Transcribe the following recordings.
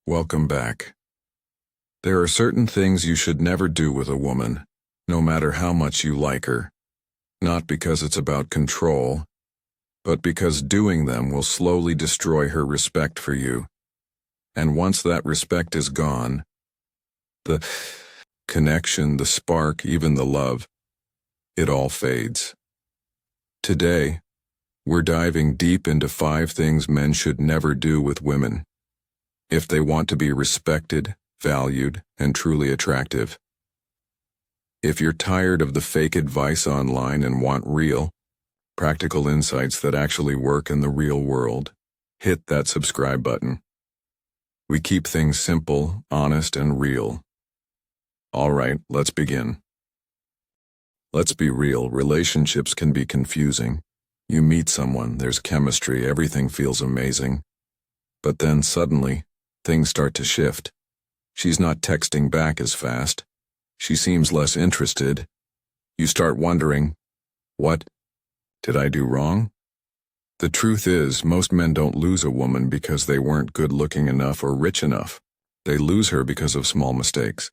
Welcome back. There are certain things you should never do with a woman, no matter how much you like her. Not because it's about control, but because doing them will slowly destroy her respect for you. And once that respect is gone, the connection, the spark, even the love, it all fades. Today, we're diving deep into 5 things men should never do with women if they want to be respected, valued, and truly attractive. If you're tired of the fake advice online and want real, practical insights that actually work in the real world, hit that subscribe button. We keep things simple, honest, and real. All right, let's begin. Let's be real, relationships can be confusing. You meet someone, there's chemistry, everything feels amazing. But then suddenly, things start to shift. She's not texting back as fast. She seems less interested. You start wondering, what did I do wrong? The truth is, most men don't lose a woman because they weren't good-looking enough or rich enough. They lose her because of small mistakes,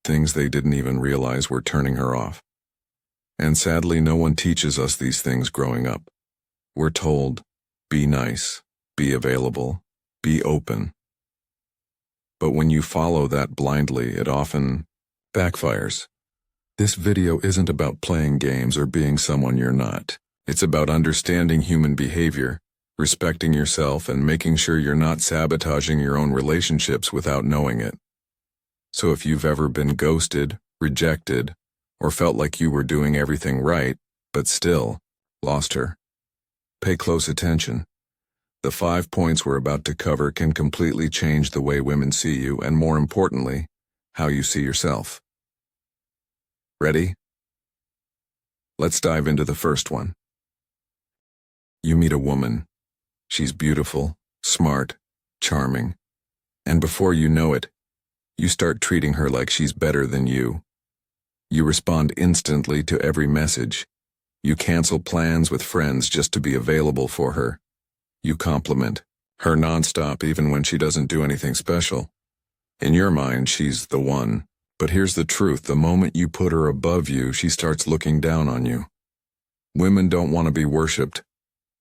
things they didn't even realize were turning her off. And sadly, no one teaches us these things growing up. We're told, be nice, be available, be open. But when you follow that blindly, it often backfires. This video isn't about playing games or being someone you're not. It's about understanding human behavior, respecting yourself, and making sure you're not sabotaging your own relationships without knowing it. So if you've ever been ghosted, rejected, or felt like you were doing everything right, but still lost her, pay close attention. The 5 points we're about to cover can completely change the way women see you and, more importantly, how you see yourself. Ready? Let's dive into the first one. You meet a woman. She's beautiful, smart, charming, and before you know it, you start treating her like she's better than you. You respond instantly to every message. You cancel plans with friends just to be available for her. You compliment her nonstop even when she doesn't do anything special. In your mind, she's the one. But here's the truth, the moment you put her above you, she starts looking down on you. Women don't want to be worshipped.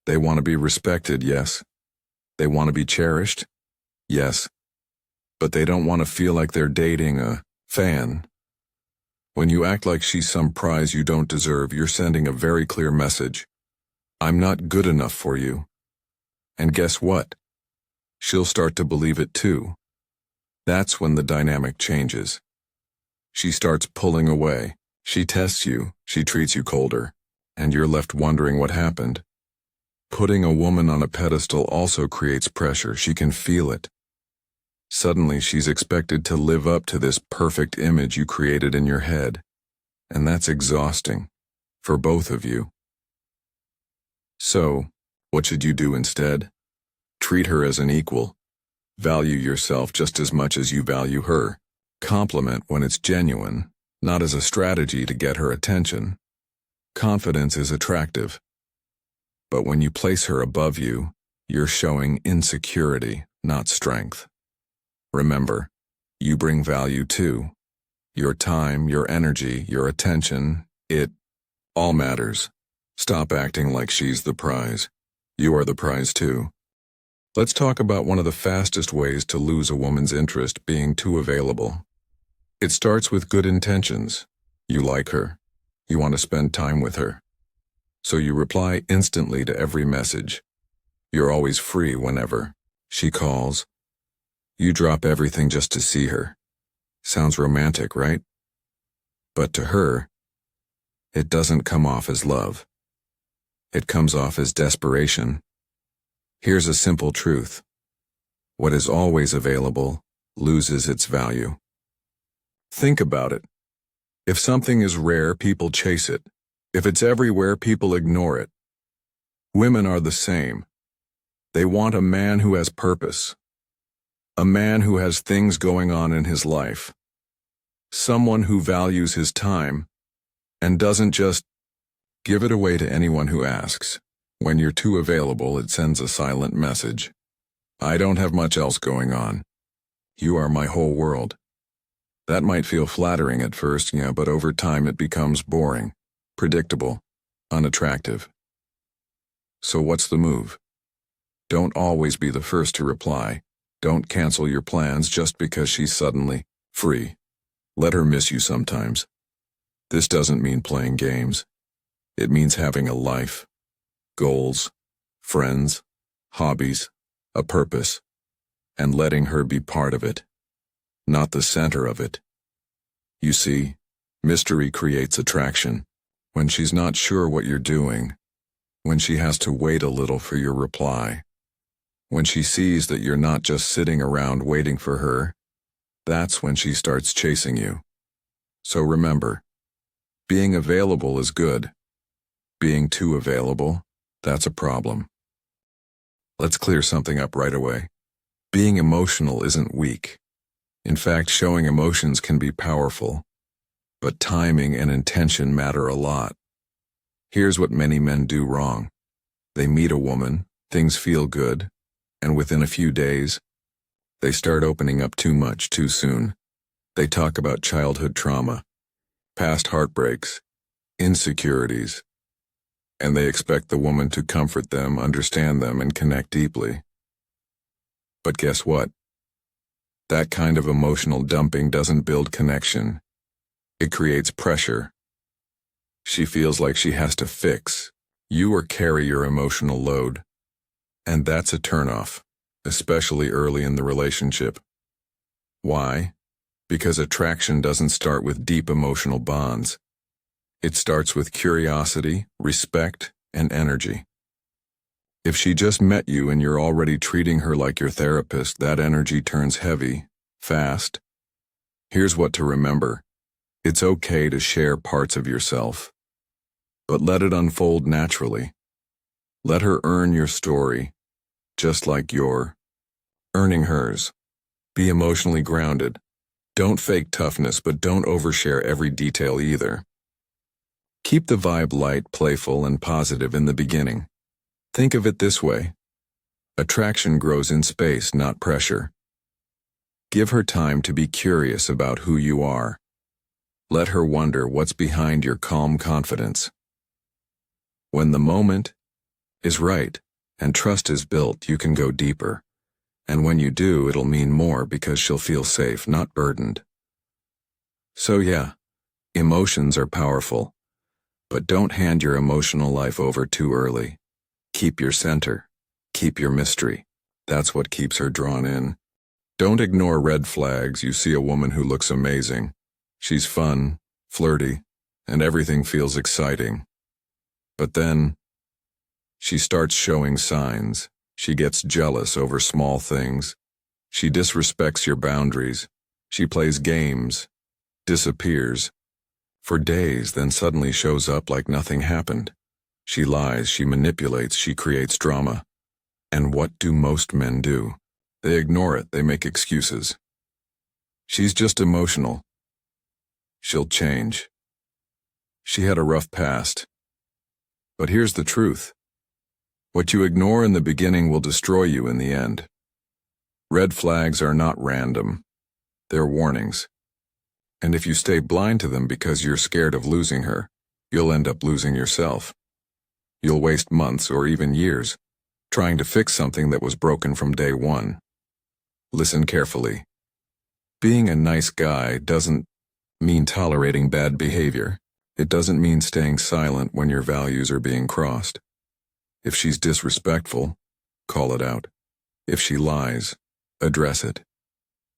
They want to be respected, yes. They want to be cherished, yes. But they don't want to feel like they're dating a fan. When you act like she's some prize you don't deserve, you're sending a very clear message. I'm not good enough for you. And guess what? She'll start to believe it too. That's when the dynamic changes. She starts pulling away. She tests you, she treats you colder, and you're left wondering what happened. Putting a woman on a pedestal also creates pressure. She can feel it. Suddenly, she's expected to live up to this perfect image you created in your head, and that's exhausting for both of you. So, what should you do instead? Treat her as an equal. Value yourself just as much as you value her. Compliment when it's genuine, not as a strategy to get her attention. Confidence is attractive. But when you place her above you, you're showing insecurity, not strength. Remember, you bring value too. Your time, your energy, your attention, it all matters. Stop acting like she's the prize. You are the prize too. Let's talk about one of the fastest ways to lose a woman's interest, being too available. It starts with good intentions. You like her. You want to spend time with her. So you reply instantly to every message. You're always free whenever she calls. You drop everything just to see her. Sounds romantic, right? But to her, it doesn't come off as love. It comes off as desperation. Here's a simple truth. What is always available loses its value. Think about it. If something is rare, people chase it. If it's everywhere, people ignore it. Women are the same. They want a man who has purpose. A man who has things going on in his life. Someone who values his time and doesn't just give it away to anyone who asks. When you're too available, it sends a silent message. I don't have much else going on. You are my whole world. That might feel flattering at first, yeah, but over time it becomes boring, predictable, unattractive. So what's the move? Don't always be the first to reply. Don't cancel your plans just because she's suddenly free. Let her miss you sometimes. This doesn't mean playing games. It means having a life, goals, friends, hobbies, a purpose, and letting her be part of it, not the center of it. You see, mystery creates attraction. When she's not sure what you're doing, when she has to wait a little for your reply, when she sees that you're not just sitting around waiting for her, that's when she starts chasing you. So remember, being available is good. Being too available, that's a problem. Let's clear something up right away. Being emotional isn't weak. In fact, showing emotions can be powerful. But timing and intention matter a lot. Here's what many men do wrong. They meet a woman, things feel good, and within a few days, they start opening up too much too soon. They talk about childhood trauma, past heartbreaks, insecurities, and they expect the woman to comfort them, understand them, and connect deeply. But guess what? That kind of emotional dumping doesn't build connection. It creates pressure. She feels like she has to fix you or carry your emotional load. And that's a turnoff, especially early in the relationship. Why? Because attraction doesn't start with deep emotional bonds. It starts with curiosity, respect, and energy. If she just met you and you're already treating her like your therapist, that energy turns heavy, fast. Here's what to remember. It's okay to share parts of yourself, but let it unfold naturally. Let her earn your story, just like you're earning hers. Be emotionally grounded. Don't fake toughness, but don't overshare every detail either. Keep the vibe light, playful, and positive in the beginning. Think of it this way. Attraction grows in space, not pressure. Give her time to be curious about who you are. Let her wonder what's behind your calm confidence. When the moment is right and trust is built, you can go deeper. And when you do, it'll mean more because she'll feel safe, not burdened. So yeah, emotions are powerful, but don't hand your emotional life over too early. Keep your center. Keep your mystery. That's what keeps her drawn in. Don't ignore red flags. You see a woman who looks amazing. She's fun, flirty, and everything feels exciting. But then, she starts showing signs. She gets jealous over small things. She disrespects your boundaries. She plays games, disappears for days, then suddenly shows up like nothing happened. She lies, she manipulates, she creates drama. And what do most men do? They ignore it, they make excuses. She's just emotional. She'll change. She had a rough past. But here's the truth. What you ignore in the beginning will destroy you in the end. Red flags are not random. They're warnings. And if you stay blind to them because you're scared of losing her, you'll end up losing yourself. You'll waste months or even years trying to fix something that was broken from day one. Listen carefully. Being a nice guy doesn't mean tolerating bad behavior. It doesn't mean staying silent when your values are being crossed. If she's disrespectful, call it out. If she lies, address it.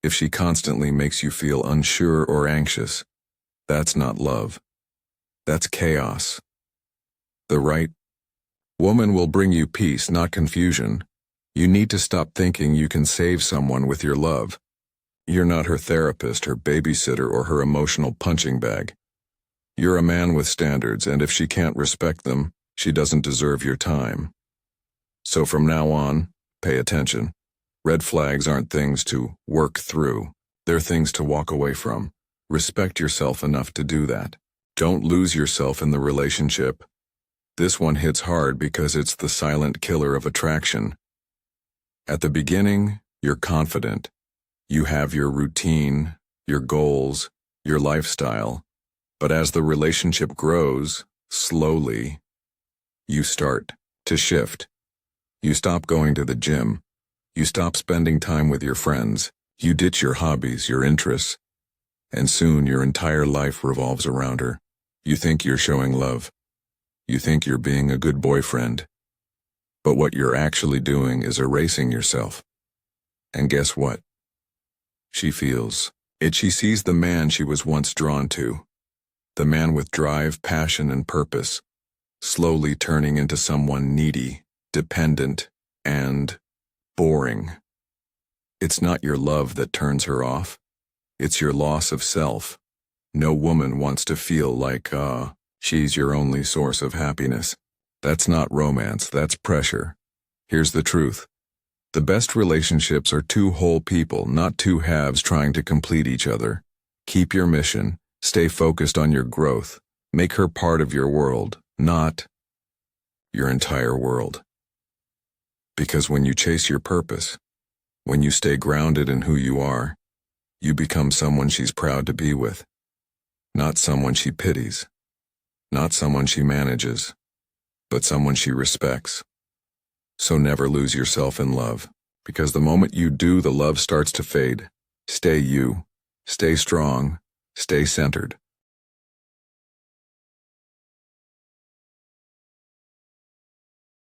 If she constantly makes you feel unsure or anxious, that's not love. That's chaos. The right woman will bring you peace, not confusion. You need to stop thinking you can save someone with your love. You're not her therapist, her babysitter, or her emotional punching bag. You're a man with standards, and if she can't respect them, she doesn't deserve your time. So from now on, pay attention. Red flags aren't things to work through. They're things to walk away from. Respect yourself enough to do that. Don't lose yourself in the relationship. This one hits hard because it's the silent killer of attraction. At the beginning, you're confident. You have your routine, your goals, your lifestyle, but as the relationship grows, slowly, you start to shift. You stop going to the gym. You stop spending time with your friends. You ditch your hobbies, your interests, and soon your entire life revolves around her. You think you're showing love. You think you're being a good boyfriend. But what you're actually doing is erasing yourself. And guess what? She feels it. She sees the man she was once drawn to, the man with drive, passion, and purpose, slowly turning into someone needy, dependent, and boring. It's not your love that turns her off. It's your loss of self. No woman wants to feel like, she's your only source of happiness. That's not romance, that's pressure. Here's the truth. The best relationships are two whole people, not two halves trying to complete each other. Keep your mission. Stay focused on your growth. Make her part of your world, not your entire world. Because when you chase your purpose, when you stay grounded in who you are, you become someone she's proud to be with. Not someone she pities. Not someone she manages, but someone she respects. So never lose yourself in love, because the moment you do, the love starts to fade. Stay you. Stay strong. Stay centered.